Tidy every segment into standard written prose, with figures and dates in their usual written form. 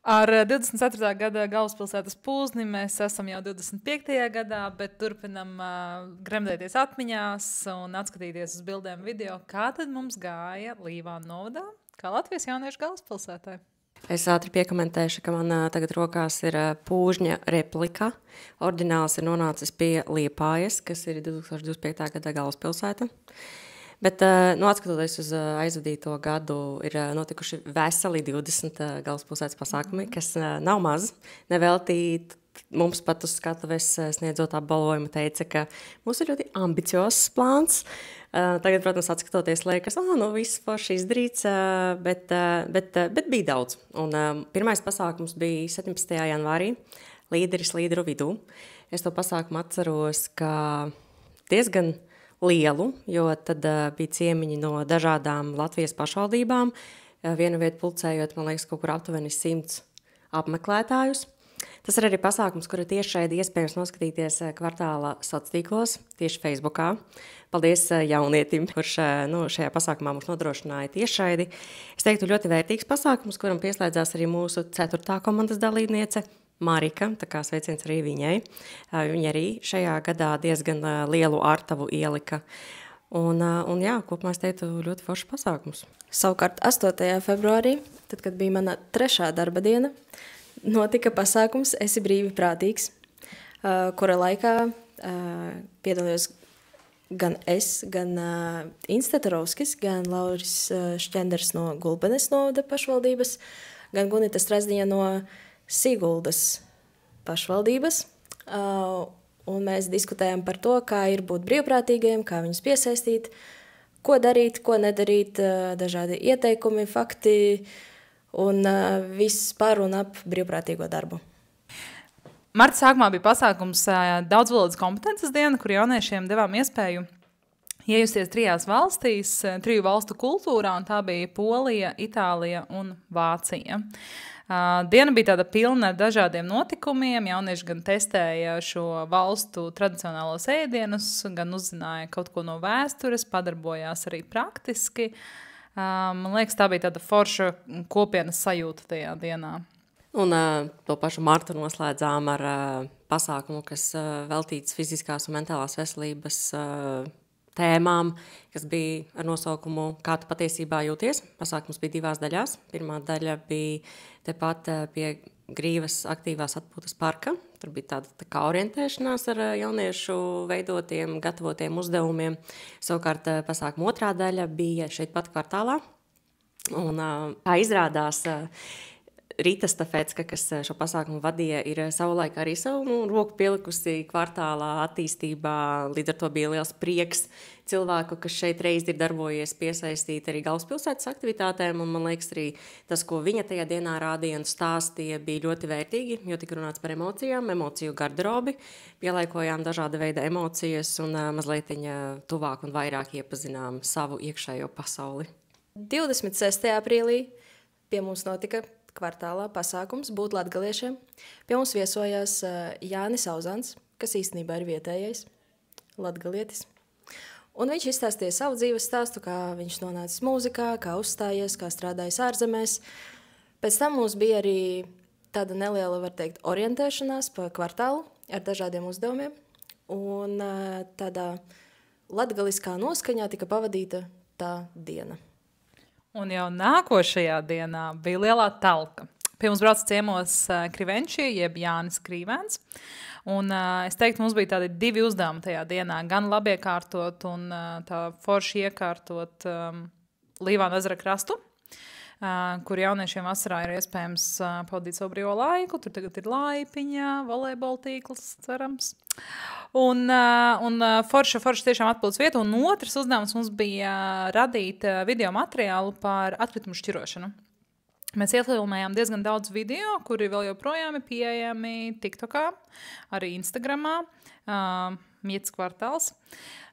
Ar 24. gada galvaspilsētas pūzni mēs esam jau 25. gadā, bet turpinam gremdēties atmiņās un atskatīties uz bildēm video, kā tad mums gāja Līvānu novadā, kā Latvijas jauniešu galvaspilsētai. Es ātri piekomentēšu, ka man tagad rokās ir Pūžņa replika. Ordināls ir nonācis pie Liepājas, kas ir 2025. gada galvaspilsēta. Bet, atskatoties uz aizvadīto gadu, ir notikuši veseli 20 galvaspilsētas pasākumi, kas nav maz. Neveltīt mums pat uz skatuves sniedzot apbalvojumu teica, ka mums ir ļoti ambiciozs plāns. Tagad, protams, atskatoties, liekas, viss forši izdarīts, bet bija daudz. Un pirmais pasākums bija 17. janvārī, līderis līderu vidū. Es to pasākumu atceros, ka diezgan lielu, jo tad bija ciemiņi no dažādām Latvijas pašvaldībām, vienu vietu pulcējot, man liekas, kaut kur aptuveni 100 apmeklētājus. Tas ir arī pasākums, kuru tiešraidi iespējams noskatīties kvartāla sociālos, tieši Facebookā. Paldies jaunietim, kurš šajā pasākumā mums nodrošināja tiešraidi. Es teiktu, ļoti vērtīgs pasākums, kuram pieslēdzās arī mūsu 4. komandas dalībniece Marika, tā kā sveiciens arī viņai. Viņa arī šajā gadā diezgan lielu artavu ielika. Un jā, kopumā es teiktu ļoti foršs pasākums. Savukārt 8. februārī, tad, kad bija mana 3. darba diena, notika pasākums Esi brīvi prātīgs, kura laikā piedalījos gan es, gan Insta Tarovskis, gan Lauris Šķenders no Gulbenes novada pašvaldības, gan Gunita Strazdiņa no Siguldas pašvaldības, un mēs diskutējam par to, kā ir būt brīvprātīgajiem, kā viņus piesaistīt, ko darīt, ko nedarīt, dažādi ieteikumi, fakti un viss par un ap brīvprātīgo darbu. Marta sākumā bija pasākums daudzvalodas kompetences diena, kur jauniešiem devām iespēju iejusties 3 valstīs, 3 valstu kultūrā, un tā bija Polija, Itālija un Vācija. Diena bija tāda pilna ar dažādiem notikumiem. Jaunieši gan testēja šo valstu tradicionālos ēdienus, gan uzzināja kaut ko no vēstures, padarbojās arī praktiski. Man liekas, tā bija tāda forša kopienas sajūta tajā dienā. Un to pašu martu noslēdzām ar pasākumu, kas veltīts fiziskās un mentālās veselības tēmām, kas bija ar nosaukumu Kā tu patiesībā jūties. Pasākums bija 2 daļās. Pirmā daļa bija tepat pie Grīvas aktīvās atpūtas parka. Tur bija tāda tā kā orientēšanās ar jauniešu veidotiem, gatavotiem uzdevumiem. Savukārt pasākuma 2. daļa bija šeit pat kvartālā. Un kā izrādās, Rīta Stafecka, kas šo pasākumu vadīja, ir savulaik arī savu roku pielikusi kvartālā attīstībā. Līdz ar to bija liels prieks cilvēku, kas šeit reiz ir darbojies, piesaistīt arī galvaspilsētas aktivitātēm. Un man liekas, arī tas, ko viņa tajā dienā rādīja un stāstīja, bija ļoti vērtīgi, jo tika runāts par emocijām, emociju garderobi. Pielaikojām dažāda veida emocijas un mazliet tuvāk un vairāk iepazinām savu iekšējo pasauli. 26. aprīlī pie mums notika kvartālā pasākums būt latgaliešiem. Pie mums viesojās Jānis Auzans, kas īstenībā ir vietējais latgalietis. Un viņš izstāstīja savu dzīves stāstu, kā viņš nonācis mūzikā, kā uzstājies, kā strādājis ārzemēs. Pēc tam mums bija arī tāda neliela, var teikt, orientēšanās pa kvartālu ar dažādiem uzdevumiem. Un tādā latgaliskā noskaņā tika pavadīta tā diena. Un jau nākošajā dienā bija lielā talka. Pie mums brauca ciemos Krivenči, jeb Jānis Krīvēns. Un es teiktu, mums bija tādi 2 uzdevumi tajā dienā. Gan labi iekārtot un tā forši iekārtot Līvānu ezera krastu, kur jauniešiem vasarā ir iespējams pavadīt savu brīvo laiku. Tur tagad ir laipiņa, volejbola tīkls, cerams. Un forša tiešām atpildes vieta. Un otrs uzdevums mums bija radīt video materiālu par atkritumu šķirošanu. Mēs iefilmējām diezgan daudz video, kuri vēl joprojām ir pieejami TikTokā, arī Instagramā, Mietas kvartāls.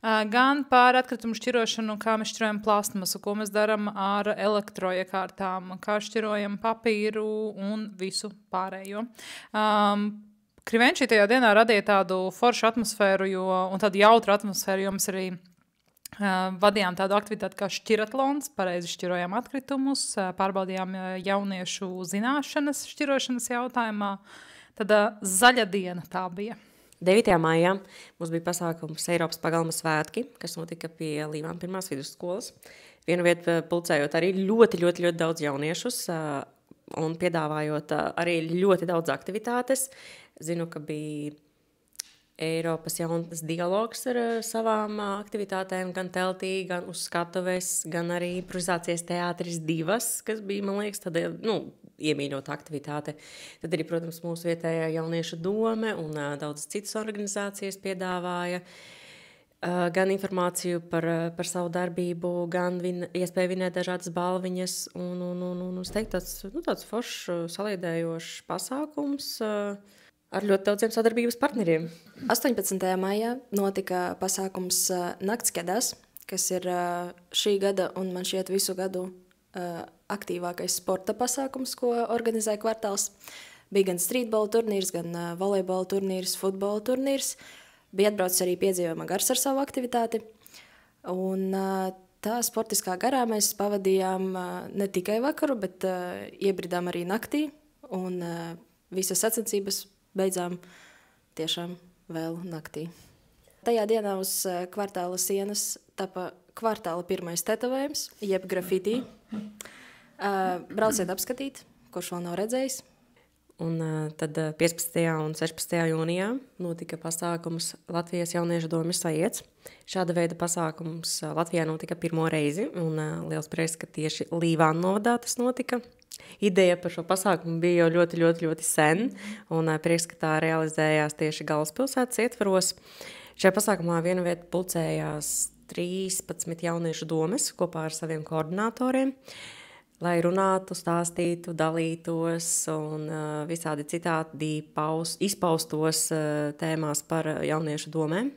Gan par atkritumu šķirošanu, kā mēs šķirojam plastmasu, ko mēs darām ar elektroiekārtām, kā šķirojam papīru un visu pārējo. Krivenči tajā dienā radīja tādu foršu atmosfēru un tādu jautru atmosfēru, jo mēs arī Vadījām tādu aktivitāti kā šķiratlons, pareizi šķirojām atkritumus, pārbaudījām jauniešu zināšanas šķirošanas jautājumā. Tad zaļa diena tā bija. 9. maijā mums bija pasākums Eiropas pagalma svētki, kas notika pie Līvāna pirmās vidusskolas. Vienu vietu pulcējot arī ļoti daudz jauniešus un piedāvājot arī ļoti daudz aktivitātes. Zinu, ka bija Eiropas jaunatnes dialogs ar savām aktivitātēm, gan teltī, gan uz skatuves, gan arī improvizācijas teātris divas, kas bija, man liekas, tāda, iemīļota aktivitāte. Tad arī, protams, mūsu vietējā jauniešu dome un daudzas citas organizācijas piedāvāja gan informāciju par savu darbību, gan iespēju vinēt dažādas balviņas. Un es teiktu, tāds foršs, saliedējošs pasākums ar ļoti daudziem sadarbības partneriem. 18. maijā notika pasākums Nakts kedās, kas ir šī gada un man šķiet visu gadu aktīvākais sporta pasākums, ko organizē kvartāls. Bija gan streetbola turnīrs, gan volejbola turnīrs, futbola turnīrs. Bija atbraucis arī piedzīvojuma gars ar savu aktivitāti. Un tā sportiskā garā mēs pavadījām ne tikai vakaru, bet iebridām arī naktī. Un visas sacensības beidzām tiešām vēl naktī. Tajā dienā uz kvartāla sienas tapa kvartāla pirmais tetovējums, jeb grafitī. Brauciet apskatīt, kurš vēl nav redzējis. Un tad 15. un 16. jūnijā notika pasākums Latvijas jauniešu domes sajiets. Šāda veida pasākums Latvijā notika pirmo reizi, un liels prieks, ka tieši Līvāna novadā tas notika. Ideja par šo pasākumu bija jau ļoti sen, un prieks, ka tā realizējās tieši galvaspilsētas ietvaros. Šajā pasākumā viena vieta pulcējās 13 jauniešu domes kopā ar saviem koordinatoriem, lai runātu, stāstītu, dalītos un visādi citādi izpaustos tēmās par jauniešu domēm.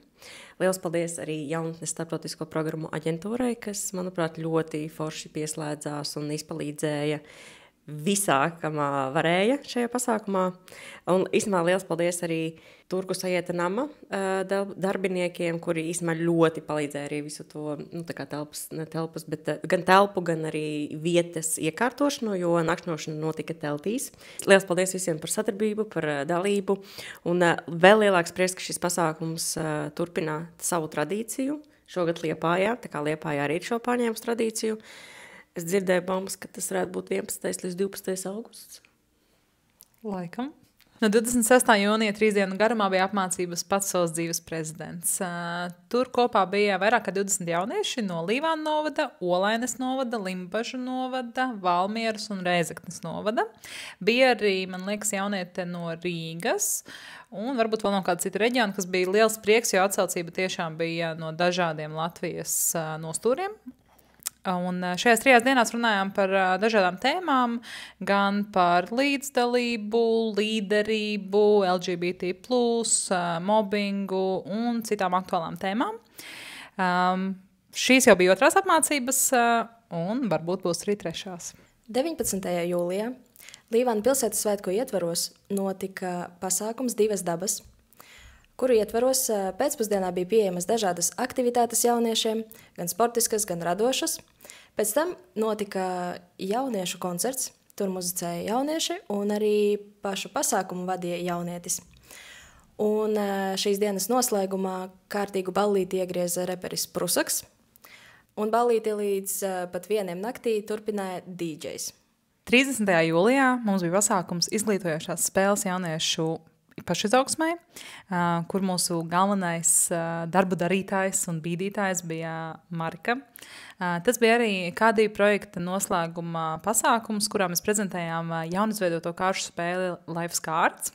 Liels paldies arī Jaunatnes starptautisko programmu aģentūrai, kas, manuprāt, ļoti forši pieslēdzās un izpalīdzēja visā, kam varēja šajā pasākumā. Un īstenībā liels paldies arī Turku sajieta nama darbiniekiem, kuri īstenībā ļoti palīdzēja arī visu to, tā kā telpas, bet gan telpu, gan arī vietas iekārtošanu, jo nakšņošana notika teltīs. Liels paldies visiem par sadarbību, par dalību, un vēl lielāks prieks, ka šis pasākums turpina savu tradīciju. Šogad Liepājā, tā kā Liepājā arī ir šo pārņēmus tradīciju. Es dzirdēju baumas, ka tas varētu būt 11. līdz 12. augusts. Laikam. No 26. jūnija 3 dienu garumā bija apmācības pats savas dzīves prezidents. Tur kopā bija vairāk kā 20 jaunieši no Līvāna novada, Olainas novada, Limbažu novada, Valmieras un Rēzeknes novada. Bija arī, man liekas, jauniete no Rīgas un varbūt vēl no kāda cita reģiona, kas bija liels prieks, jo atsaucība tiešām bija no dažādiem Latvijas nostūriem. Un šajās 3 dienās runājām par dažādām tēmām, gan par līdzdalību, līderību, LGBT+, mobbingu un citām aktuālām tēmām. Šīs jau bija 2. apmācības, un varbūt būs arī 3. 19. jūlijā Līvāna pilsētas svētku ietvaros notika pasākums 2 dabas, kuru ietvaros pēcpusdienā bija pieejamas dažādas aktivitātes jauniešiem, gan sportiskas, gan radošas. Pēc tam notika jauniešu koncerts, tur muzicēja jaunieši, un arī pašu pasākumu vadīja jaunietis. Un šīs dienas noslēgumā kārtīgu ballīti iegrieza reperis Prusaks, un ballīti līdz pat 1 naktī turpināja DJs. 30. jūlijā mums bija pasākums izglītojošās spēles jauniešu pašizaugsmai, kur mūsu galvenais darbu darītājs un bīdītājs bija Marika. Tas bija arī KD projekta noslēguma pasākums, kurā mēs prezentējām jaunizveidoto kāršu spēli Life's Cards.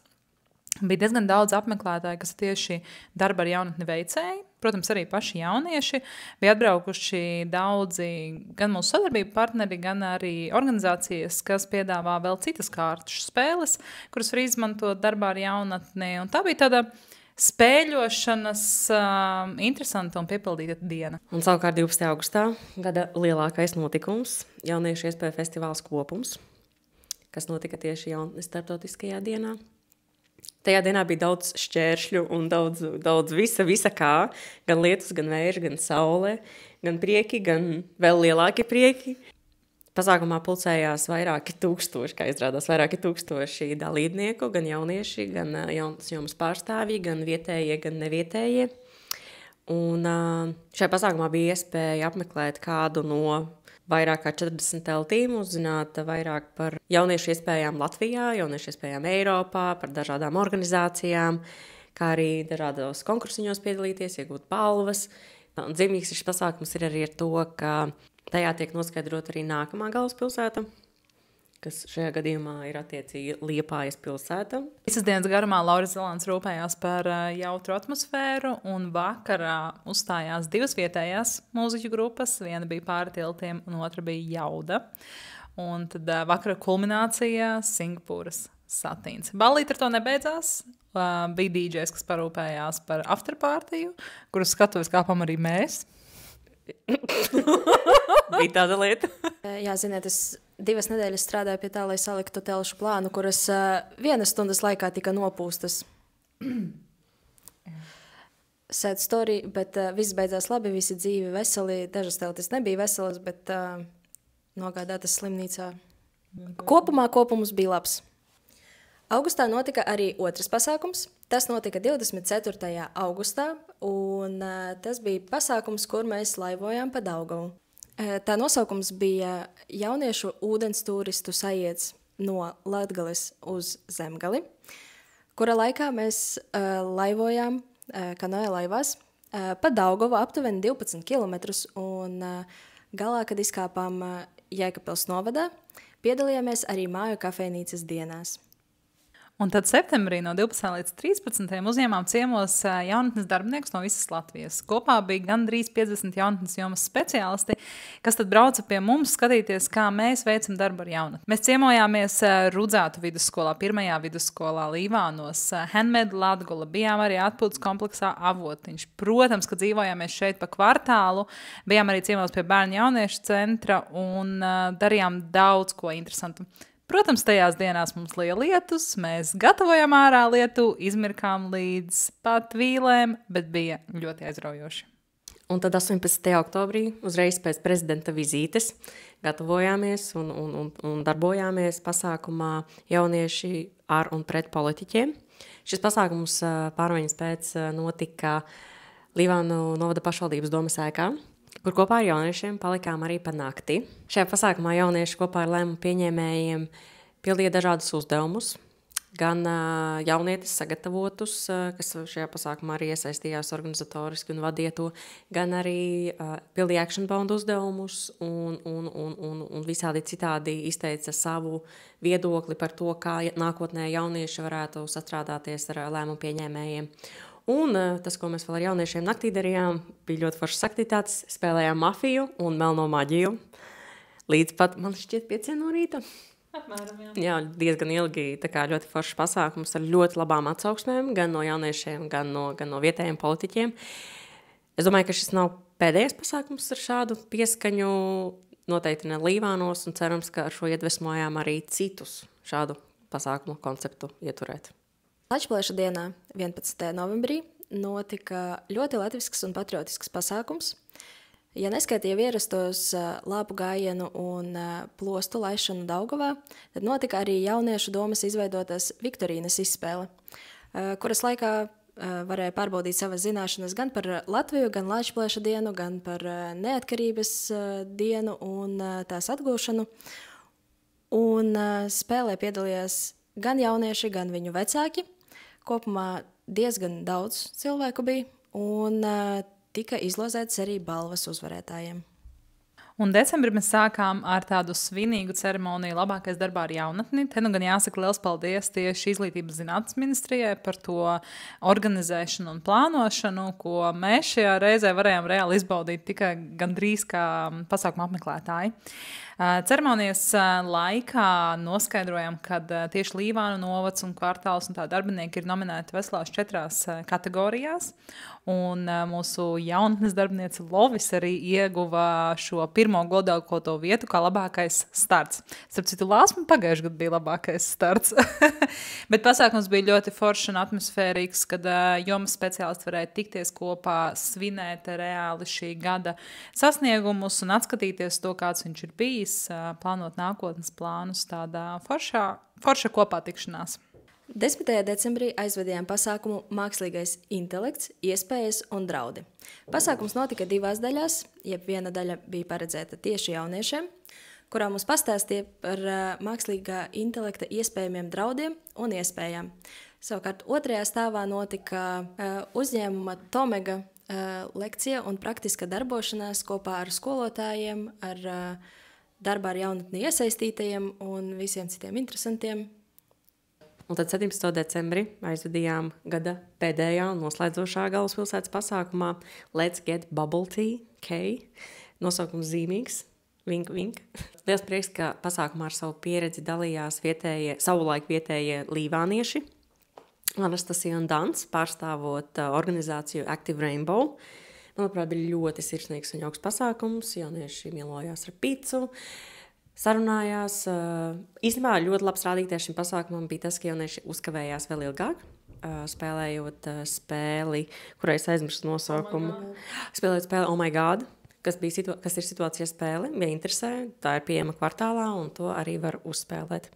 Bija diezgan daudz apmeklētāju, kas tieši darba ar jaunatni veicēji. Protams, arī paši jaunieši. Bija atbraukuši daudzi gan mūsu sadarbību partneri, gan arī organizācijas, kas piedāvā vēl citas kārtu spēles, kuras var izmantot darbā ar jaunatni. Un tā bija tāda spēļošanas interesanta un piepildīta diena. Un savukārt 12. augustā gada lielākais notikums – jauniešu iespēju festivāls Kopums, kas notika tieši Jaunatnes starptautiskajā dienā. Tajā dienā bija daudz šķēršļu un daudz visa kā. Gan lietus, gan vējš, gan saule, gan prieki, gan vēl lielāki prieki. Pasākumā pulcējās vairāki tūkstoši, kā izrādās, vairāki tūkstoši dalībnieku, gan jaunieši, gan jaunas jomas pārstāvji, gan vietējie, gan nevietējie. Un šajā pasākumā bija iespēja apmeklēt kādu no vairāk kā 40 teltīm, uzzināt vairāk par jauniešu iespējām Latvijā, jauniešu iespējām Eiropā, par dažādām organizācijām, kā arī dažādos konkursiņos piedalīties, iegūt balvas. Un zīmīgs šis pasākums ir arī ar to, ka tajā tiek noskaidrot arī nākamā galvaspilsēta, kas šajā gadījumā ir attiecīgi Liepājas pilsēta. Visas dienas garumā Lauris Zalants rūpējās par jautru atmosfēru, un vakarā uzstājās 2 vietējās mūziķu grupas. Viena bija Pāri tiltiem, un otra bija Jauda. Un tad vakara kulminācijā Singapūras satīns. Ballīte ar to nebeidzās. Bija DJs, kas parūpējās par afterpartiju, kuras skatuves kāpam arī mēs. Bija tāda lieta. Jā, ziniet, es 2 nedēļas strādāju pie tā, lai saliktu telšu plānu, kuras 1 stundas laikā tika nopūstas. Sad story, bet viss beidzās labi, visi dzīvi veseli. Dažas teltis nebija veselas, bet nogādātas slimnīcā. Kopumā kopums bija labs. Augustā notika arī otrs pasākums. Tas notika 24. augustā, un tas bija pasākums, kur mēs laivojām pa Daugavu. Tā nosaukums bija Jauniešu ūdens turistu sajiets no Latgales uz Zemgali, kura laikā mēs laivojām kanoja laivās pa Daugavu aptuveni 12 km, un galā, kad izkāpām Jēkabpils novadā, piedalījāmies arī māju kafejnīcas dienās. Un tad septembrī no 12. līdz 13. uzņēmām ciemos jaunatnes darbiniekus no visas Latvijas. Kopā bija gandrīz 50 jaunatnes jomas speciālisti, kas tad brauca pie mums skatīties, kā mēs veicam darbu ar jaunatni. Mēs ciemojāmies Rudzātu vidusskolā, 1. vidusskolā Līvānos, Handmade Latgula, bijām arī atpūtas kompleksā Avotiņš. Protams, ka dzīvojāmies šeit pa kvartālu, bijām arī ciemos pie bērnu jauniešu centra un darījām daudz ko interesantu. Protams, tajās dienās mums lija lietus, mēs gatavojām ārā lietu, izmirkām līdz pat vīlēm, bet bija ļoti aizraujoši. Un tad 18. oktobrī, uzreiz pēc prezidenta vizītes, gatavojāmies un darbojāmies pasākumā jaunieši ar un pret politiķiem. Šis pasākums pārmaiņas pēc notika Līvānu novada pašvaldības domas ēkā, kur kopā ar jauniešiem palikām arī pa nakti. Šajā pasākumā jaunieši kopā ar lēmumu pieņēmējiem pildīja dažādus uzdevumus, gan jaunietis sagatavotus, kas šajā pasākumā arī iesaistījās organizatoriski un vadīja to, gan arī pildīja action bound uzdevumus un visādi citādi izteica savu viedokli par to, kā nākotnē jaunieši varētu sastrādāties ar lēmumu pieņēmējiem. Un tas, ko mēs vēl ar jauniešiem naktī darījām, bija ļoti foršas aktivitātes. Spēlējām mafiju un melno maģiju. Līdz pat, man šķiet, 5 no rīta. Apmēram, jā. Jā, diezgan ilgi, tā kā ļoti foršs pasākums ar ļoti labām atsauksmēm, gan no jauniešiem, gan no vietējiem politiķiem. Es domāju, ka šis nav pēdējais pasākums ar šādu pieskaņu, noteikti ne Līvānos, un cerams, ka ar šo iedvesmojām arī citus šādu pasākumu konceptu ieturēt. Latvijas dienā, 11. novembrī, notika ļoti latvisks un patriotisks pasākums. Ja neskaitīja ierastos lāpu gājienu un plostu laišanu Daugavā, tad notika arī jauniešu domas izveidotas Viktorīnas izspēle, kuras laikā varēja pārbaudīt savas zināšanas gan par Latviju, gan Latvijas dienu, gan par neatkarības dienu un tās atgūšanu. Un spēlē piedalījās gan jaunieši, gan viņu vecāki. Kopumā diezgan daudz cilvēku bija, un tika izlozētas arī balvas uzvarētājiem. Un decembrī mēs sākām ar tādu svinīgu ceremoniju labākais darbā ar jaunatni. Te nu gan jāsaka liels paldies tieši Izglītības zinātnes ministrijai par to organizēšanu un plānošanu, ko mēs šajā reizē varējām reāli izbaudīt tikai gandrīz kā pasākuma apmeklētāji. Ceremonijas laikā noskaidrojam, ka tieši Līvānu novads un kvartāls un tā darbinieki ir nominēti veselās 4 kategorijās. Un mūsu jaunatnes darbiniece Lovis arī ieguva šo pirmo godākoto vietu kā labākais starts. Starp citu, Lāsma pagājušajā gadā bija labākais starts. Bet pasākums bija ļoti foršs un atmosfērīgs, kad jomas speciālisti varēja tikties kopā, svinēt reāli šī gada sasniegumus un atskatīties to, kāds viņš ir bijis, plānot nākotnes plānus, tādā forša kopā tikšanās. 10. decembrī aizvedījām pasākumu Mākslīgais intelekts, iespējas un draudi. Pasākums notika 2 daļās, jeb viena daļa bija paredzēta tieši jauniešiem, kurā mums pastāstīja par mākslīgā intelekta iespējamiem draudiem un iespējām. Savukārt 2. stāvā notika uzņēmuma Tomega lekcija un praktiska darbošanās kopā ar skolotājiem, ar darbā ar jaunatni iesaistītajiem un visiem citiem interesantiem. Un tad 17. decembrī aizvedījām gada pēdējā un noslēdzošā galvaspilsētas pasākumā Let's Get Bubble Tea, K. Nosaukums zīmīgs, vink, vink. Liels prieks, ka pasākumā ar savu pieredzi dalījās savulaik vietējie līvānieši. Anastasija un Dans, pārstāvot organizāciju Active Rainbow. Manuprāt, bija ļoti sirsnīgs un jauks pasākums. Jaunieši mielojās ar picu. Sarunājās. Īstenībā ļoti labs rādītājs šim pasākumam bija tas, ka jaunieši uzkavējās vēl ilgāk, spēlējot spēli, kurai es aizmirsu nosaukumu. Spēlējot spēli Oh My God, kas ir situācija spēle. Ja interesē, tā ir pieejama kvartālā un to arī var uzspēlēt.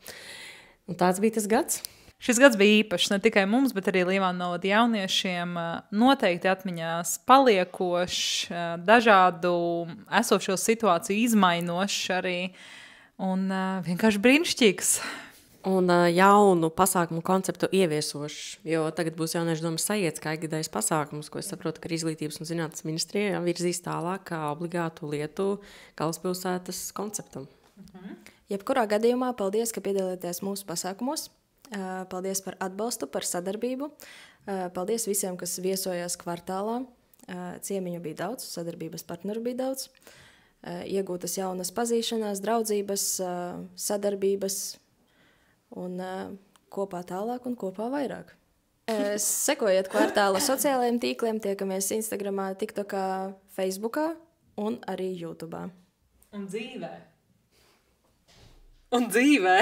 Un tāds bija tas gads. Šis gads bija īpašs ne tikai mums, bet arī Līvānu novada jauniešiem. Noteikti atmiņās paliekošs, dažādu esošo situāciju izmainošs arī. Un vienkārši brīnišķīgs. Un jaunu pasākumu konceptu ieviesošs, jo tagad būs jauniešu domas sajiets kā ikgadējs pasākums, ko es saprotu, ka Izglītības un zinātnes ministrijā virzīs tālāk kā obligātu lietu galvaspilsētas konceptam. Jebkurā gadījumā paldies, ka piedalieties mūsu pasākumos. Paldies par atbalstu, par sadarbību. Paldies visiem, kas viesojās kvartālā. Ciemiņu bija daudz, sadarbības partneru bija daudz. Iegūtas jaunas pazīšanās, draudzības, sadarbības un kopā tālāk un kopā vairāk. Sekojiet kvartāla sociālajiem tīkliem, tiekamies Instagramā, TikTokā, Facebookā un arī YouTubā. Un dzīvē. Un dzīvē.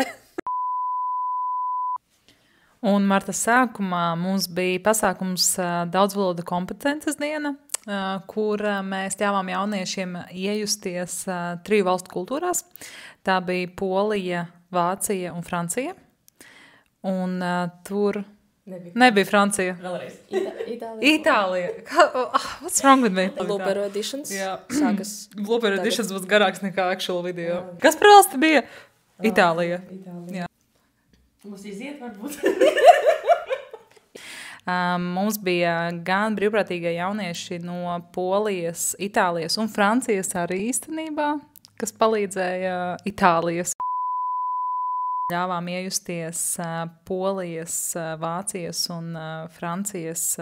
Un marta sākumā mums bija pasākums daudzvalodu kompetences diena, kur mēs ļāvām jauniešiem iejusties 3 valstu kultūrās. Tā bija Polija, Vācija un Francija. Un tur nebija Francija. Vēlreiz. Itālija. What's wrong with me? Blooper auditions. Jā. Sākas. Blooper auditions būs garāks nekā actual video. Kas par valsti bija? Itālija. Jā. Mums iziet varbūt. Mums bija gan brīvprātīgie jaunieši no Polijas, Itālijas un Francijas arī īstenībā, kas palīdzēja Itālijas. Ļāvām iejusties Polijas, Vācijas un Francijas.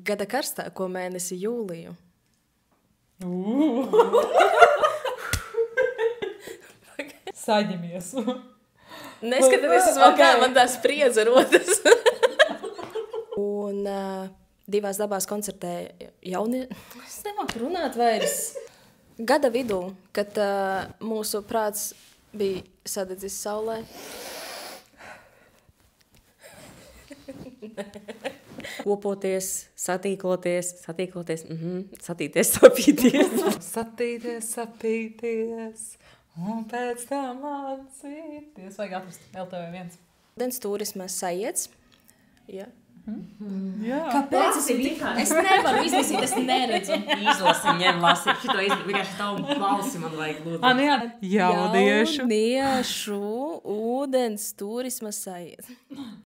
Gada karstāko mēnesi jūliju. Saņemies. Neskatoties uz man, kā man tā spriedze rodas. Un 2 dabās koncertēja jaunie... Es nemāku runāt vairs. Gada vidū, kad mūsu prāts bija sadedzis saulē. Kopoties, satīkloties, satīties, sapīties. Satīties, sapīties, un pēc tam mācīties. Vajag atrast LTV1. Ūdens turisma sajiets. Ja. Jā. Kāpēc tas ir vienkārši? Es nevaru izlasīt, es neredzu. Izlasi, ņem lasi. Šito vienkārši tavu balsi man vajag lūdzu. Jauniešu. Jauniešu ūdens turisma sajiets.